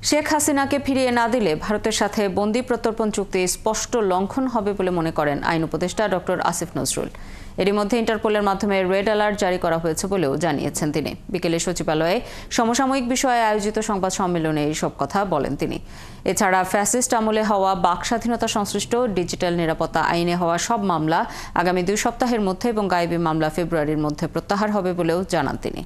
শেখ হাসিনাকে ফিরিয়ে না দিলে ভারতের সাথে বন্দি প্রত্যর্পণ চুক্তি স্পষ্ট লঙ্ঘন হবে বলে মনে করেন আইন উপদেষ্টা ডক্টর আসিফ নজরুল। এরই মধ্যে ইন্টারপোলের মাধ্যমে রেড অ্যালার্ট জারি করা হয়েছে বলেও জানিয়েছেন তিনি। বিকেলে সচিবালয়ে সমসাময়িক বিষয়ে আয়োজিত সংবাদ সম্মেলনে এইসব কথা বলেন তিনি। এছাড়া ফ্যাসিস্ট আমলে হওয়া বাক স্বাধীনতা সংশ্লিষ্ট ডিজিটাল নিরাপত্তা আইনে হওয়া সব মামলা আগামী 2 সপ্তাহের মধ্যে এবং গায়েবী মামলা ফেব্রুয়ারির মধ্যে প্রত্যাহার হবে বলেও জানান তিনি।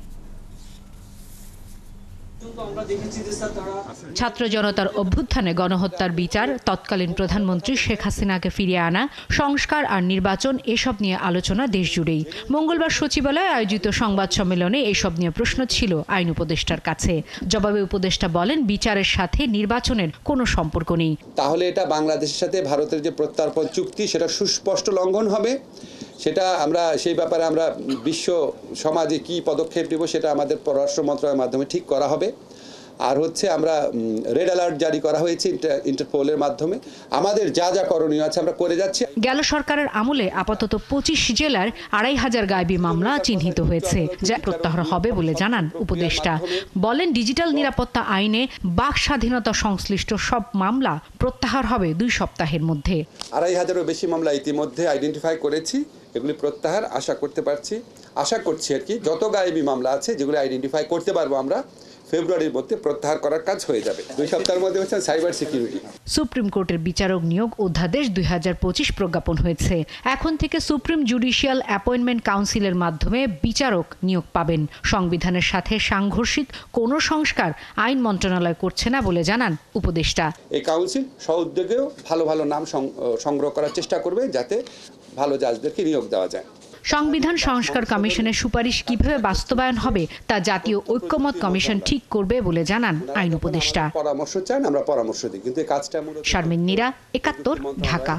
ছাত্র জনতার অভ্যুত্থানে গণহত্যার বিচার, তৎকালীন প্রধানমন্ত্রী শেখ হাসিনাকে ফিরিয়ে আনা, সংস্কার আর নির্বাচন এসব নিয়ে আলোচনা দেশজুড়েই। মঙ্গলবার সচিবালয়ে আয়োজিত সংবাদ সম্মেলনে এসব নিয়ে প্রশ্ন ছিল আইন উপদেষ্টার কাছে। জবাবে উপদেষ্টা বলেন, বিচারের সাথে নির্বাচনের কোনো সম্পর্ক নেই। তাহলে এটা বাংলাদেশের সাথে ভারতের যে প্রত্যর্পণ চুক্তি সেটা সুস্পষ্ট লঙ্ঘন হবে। সেটা আমরা সেই ব্যাপারে আমরা বিশ্ব সমাজে কি পদক্ষেপ নেব সেটা আমাদের পররাষ্ট্র মন্ত্রণালয়ের মাধ্যমে ঠিক করা হবে। আর হচ্ছে আমরা রেড অ্যালার্ট জারি করা হয়েছে ইন্টারপোলের মাধ্যমে। আমাদের যা যা করণীয় আছে আমরা করে যাচ্ছি। গেল সরকারের আমলে আপাতত 25 জেলার 2500 গায়েবী মামলা চিহ্নিত হয়েছে, যা প্রত্যাহার হবে বলে জানান উপদেষ্টা। বলেন, ডিজিটাল নিরাপত্তা আইনে বাক স্বাধীনতা সংশ্লিষ্ট সব মামলা প্রত্যাহার হবে 2 সপ্তাহের মধ্যে। 2500-এরও বেশি মামলা ইতিমধ্যে আইডেন্টিফাই করেছি। এগুলি প্রত্যাহার আশা করছি আর কি। যত গায়েবী মামলা আছে যেগুলো আইডেন্টিফাই করতে পারবো আমরা, ফেব্রুয়ারির মধ্যে প্রত্যাহার করার কাজ হয়ে যাবে। 2 সপ্তাহের মধ্যে হচ্ছে সাইবার সিকিউরিটি। সুপ্রিম কোর্টের বিচারক নিয়োগ অধ্যাদেশ 2025 প্রজ্ঞাপন হয়েছে। এখন থেকে সুপ্রিম জুডিশিয়াল অ্যাপয়েন্টমেন্ট কাউন্সিলের মাধ্যমে বিচারক নিয়োগ পাবেন। সংবিধানের সাথে সাংঘর্ষিক কোনো সংস্কার আইন মন্ত্রণালয় করছে না বলে জানান উপদেষ্টা। এই কাউন্সিল সউদ্যোগেও ভালো ভালো নাম সংগ্রহ করার চেষ্টা করবে, যাতে ভালো জাজদেরকে নিয়োগ দেওয়া যায়। সংবিধান সংস্কার কমিশনের সুপারিশ কিভাবে বাস্তবায়ন হবে তা জাতীয় ঐক্যমত কমিশন ঠিক করবে বলে জানান আইন উপদেষ্টা। পরামর্শ চান, আমরা পরামর্শ দিই, কিন্তু এই কাজটা শারমিন নীরা, 71, ঢাকা।